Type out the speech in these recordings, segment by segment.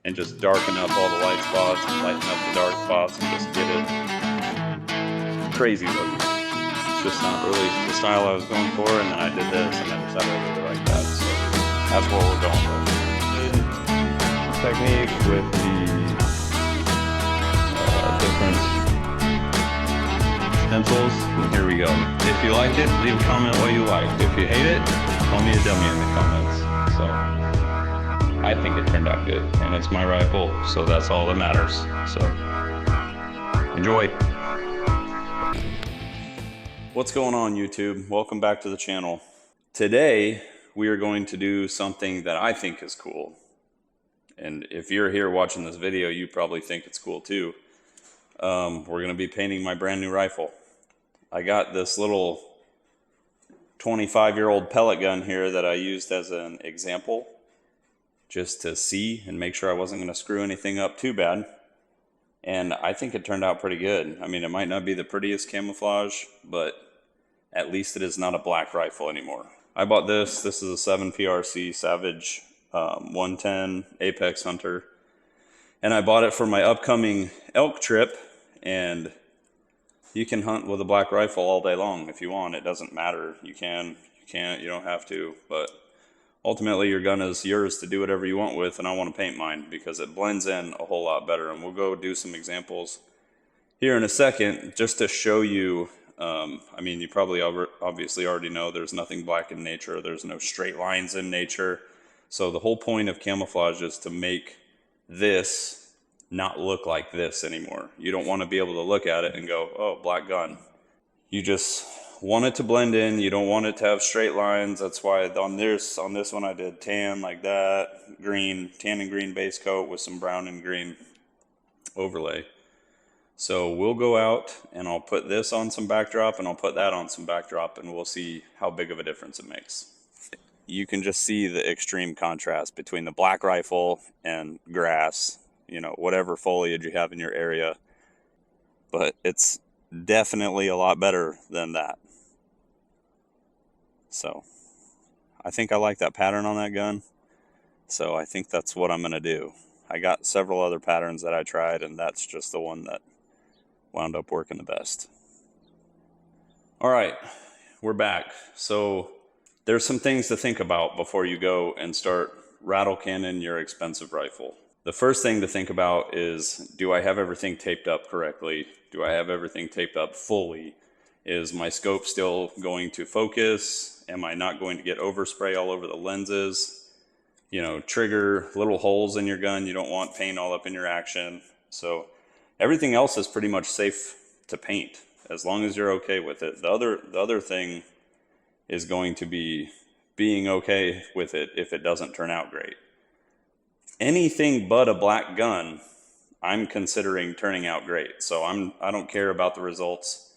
and just darken up all the light spots and lighten up the dark spots and just get it crazy looking. It's just not really the style I was going for, and then I did this and I decided I really like that. So that's what we're going with. Technique with the different stencils. And here we go. If you like it, leave a comment what you like. If you hate it, call me a dummy in the comments. So I think it turned out good, and it's my rifle, so that's all that matters. So enjoy. What's going on, YouTube? Welcome back to the channel. Today we are going to do something that I think is cool. And if you're here watching this video, you probably think it's cool too. We're going to be painting my brand new rifle. I got this little 25-year-old pellet gun here that I used as an example, just to see and make sure I wasn't going to screw anything up too bad. And I think it turned out pretty good. I mean, it might not be the prettiest camouflage, but at least it is not a black rifle anymore. I bought this. This is a 7 PRC Savage 110 Apex Hunter, and I bought it for my upcoming elk trip. And you can hunt with a black rifle all day long if you want. It doesn't matter. You can, you can't, you don't have to, but ultimately your gun is yours to do whatever you want with, and I want to paint mine because it blends in a whole lot better. And we'll go do some examples here in a second just to show you. I mean, you probably obviously already know there's nothing black in nature. There's no straight lines in nature. So the whole point of camouflage is to make this not look like this anymore. You don't want to be able to look at it and go, oh, black gun. You just want it to blend in. You don't want it to have straight lines. That's why on this one I did tan like that, green, tan and green base coat with some brown and green overlay. So we'll go out and I'll put this on some backdrop and I'll put that on some backdrop, and we'll see how big of a difference it makes. You can just see the extreme contrast between the black rifle and grass, you know, whatever foliage you have in your area. But it's definitely a lot better than that. So I think I like that pattern on that gun. So I think that's what I'm going to do. I got several other patterns that I tried, and that's just the one that wound up working the best. All right, we're back. So there's some things to think about before you go and start rattle cannon your expensive rifle. The first thing to think about is, do I have everything taped up correctly? Do I have everything taped up fully? Is my scope still going to focus? Am I not going to get overspray all over the lenses? You know, trigger little holes in your gun. You don't want paint all up in your action. So everything else is pretty much safe to paint as long as you're okay with it. The other thing is going to be being okay with it if it doesn't turn out great. Anything but a black gun, I'm considering turning out great. So I don't care about the results.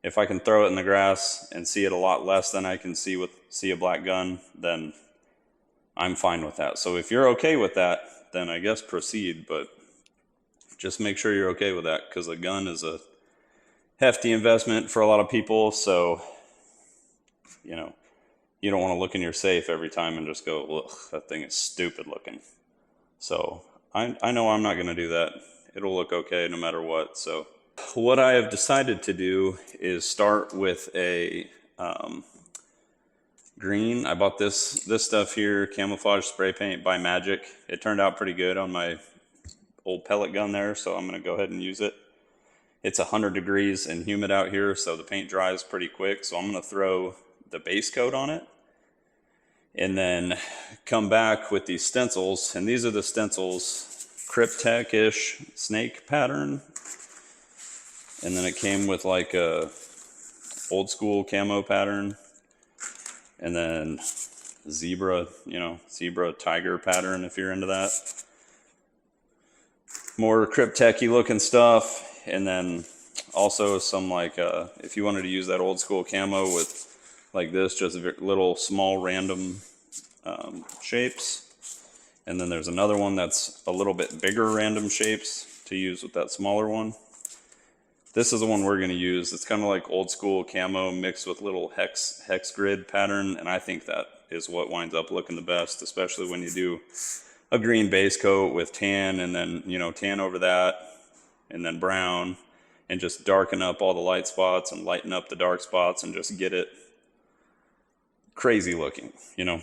If I can throw it in the grass and see it a lot less than I can see a black gun, then I'm fine with that. So if you're okay with that, then I guess proceed, but just make sure you're okay with that, because a gun is a hefty investment for a lot of people. So, you know, you don't want to look in your safe every time and just go, ugh, that thing is stupid looking. So I know I'm not going to do that. It'll look okay no matter what. So what I have decided to do is start with a green. I bought this stuff here, camouflage spray paint by Magic. It turned out pretty good on my old pellet gun there, so I'm going to go ahead and use it. It's 100 degrees and humid out here, so the paint dries pretty quick. So I'm going to throw the base coat on it and then come back with these stencils. And these are the stencils, Cryptek-ish snake pattern. And then it came with like a old school camo pattern. And then zebra, you know, zebra tiger pattern if you're into that. More Cryptek-y looking stuff. And then also some like, if you wanted to use that old school camo with like this, just little small random shapes. And then there's another one that's a little bit bigger random shapes to use with that smaller one. This is the one we're going to use. It's kind of like old school camo mixed with little hex grid pattern, and I think that is what winds up looking the best, especially when you do a green base coat with tan, and then, you know, tan over that, and then brown, and just darken up all the light spots and lighten up the dark spots and just get it crazy looking, you know.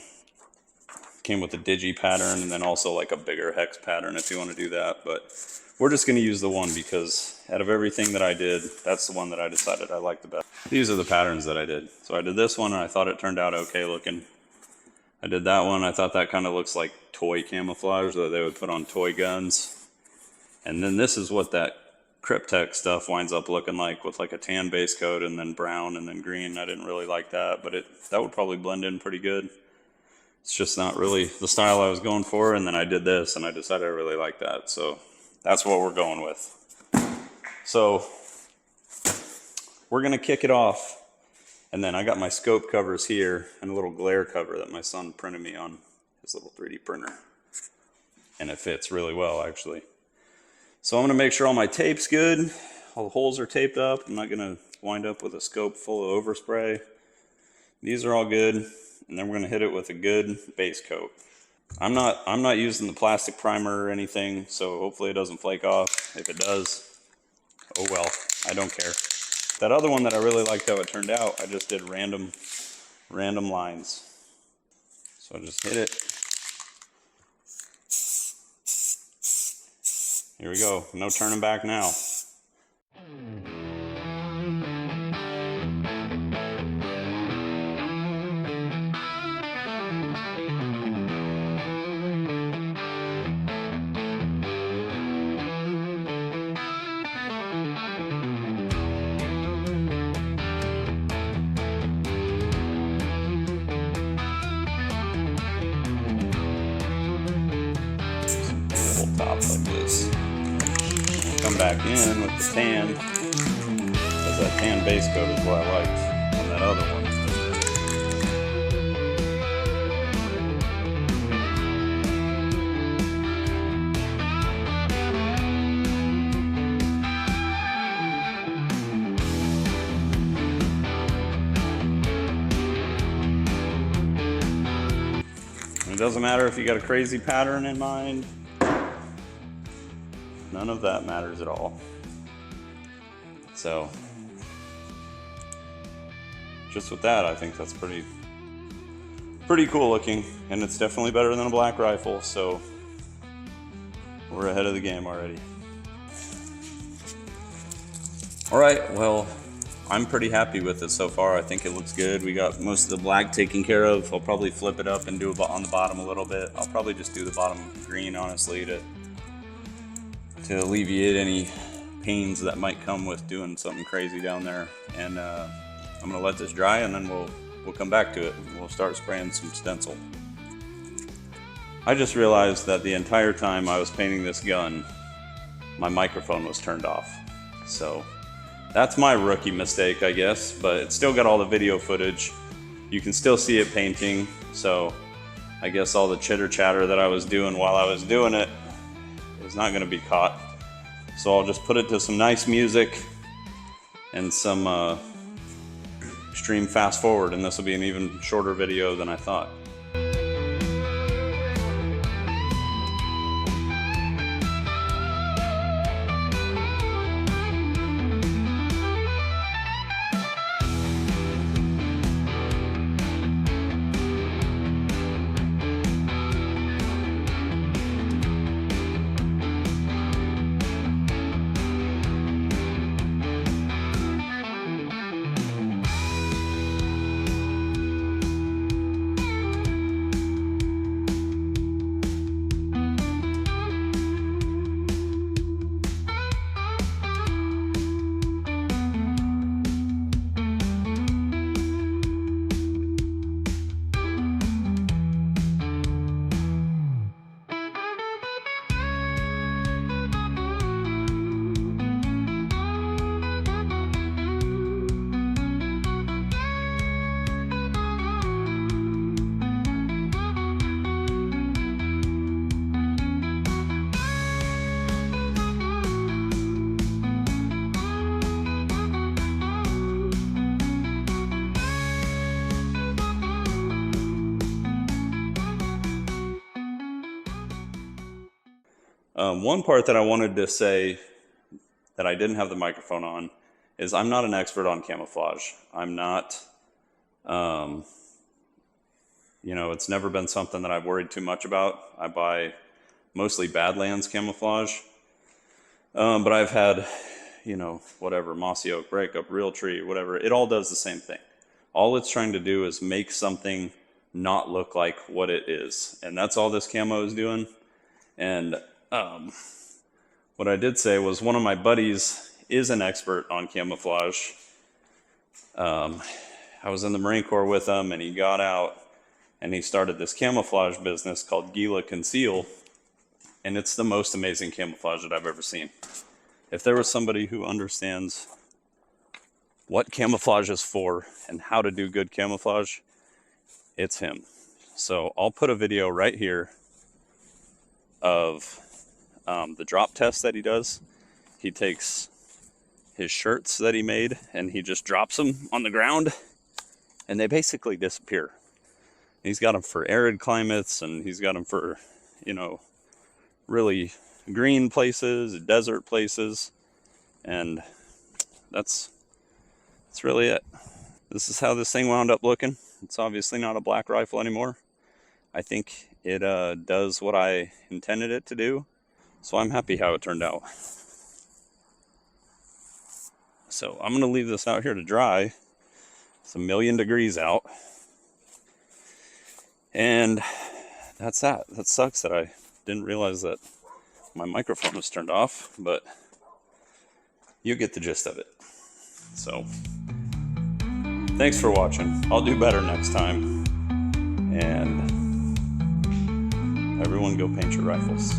Came with a digi pattern and then also like a bigger hex pattern if you want to do that, but we're just going to use the one because out of everything that I did, that's the one that I decided I liked the best. These are the patterns that I did. So I did this one and I thought it turned out okay looking. I did that one. I thought that kind of looks like toy camouflage that they would put on toy guns. And then this is what that Cryptek stuff winds up looking like, with like a tan base coat and then brown and then green. I didn't really like that, but that would probably blend in pretty good. It's just not really the style I was going for, and then I did this and I decided I really like that, so that's what we're going with. So we're gonna kick it off, and then I got my scope covers here and a little glare cover that my son printed me on his little 3D printer, and it fits really well actually. So I'm gonna make sure all my tape's good, all the holes are taped up. I'm not gonna wind up with a scope full of overspray. These are all good. And then we're going to hit it with a good base coat. I'm not using the plastic primer or anything, so hopefully it doesn't flake off. If it does, oh well, I don't care. That other one that I really liked how it turned out, I just did random lines. So I just hit it. Here we go, no turning back now. Top like this. Come back in with the tan, because that tan base coat is what I liked on that other one. And it doesn't matter if you got a crazy pattern in mind. None of that matters at all. So, just with that, I think that's pretty cool looking, and it's definitely better than a black rifle, so we're ahead of the game already. Alright, well, I'm pretty happy with it so far. I think it looks good. We got most of the black taken care of. I'll probably flip it up and do it on the bottom a little bit. I'll probably just do the bottom green, honestly, to alleviate any pains that might come with doing something crazy down there. And I'm gonna let this dry, and then we'll come back to it. We'll start spraying some stencil. I just realized that the entire time I was painting this gun, my microphone was turned off. So that's my rookie mistake, I guess, but it's still got all the video footage. You can still see it painting, so I guess all the chitter chatter that I was doing while I was doing it is not going to be caught. So I'll just put it to some nice music and some extreme fast forward, and this will be an even shorter video than I thought. One part that I wanted to say that I didn't have the microphone on is I'm not an expert on camouflage. I'm not, it's never been something that I've worried too much about. I buy mostly Badlands camouflage, but I've had, whatever, mossy oak, breakup, real tree, whatever. It all does the same thing. All it's trying to do is make something not look like what it is. And that's all this camo is doing. And what I did say was one of my buddies is an expert on camouflage. I was in the Marine Corps with him, and he got out and he started this camouflage business called Gila Conceal. And it's the most amazing camouflage that I've ever seen. If there was somebody who understands what camouflage is for and how to do good camouflage, it's him. So I'll put a video right here of the drop test that he does. He takes his shirts that he made and he just drops them on the ground and they basically disappear. He's got them for arid climates, and he's got them for, really green places, desert places, and that's really it. This is how this thing wound up looking. It's obviously not a black rifle anymore. I think it does what I intended it to do, so I'm happy how it turned out. So I'm going to leave this out here to dry. It's 1,000,000 degrees out. And that's that. That sucks that I didn't realize that my microphone was turned off, but you get the gist of it. So thanks for watching. I'll do better next time. And everyone go paint your rifles.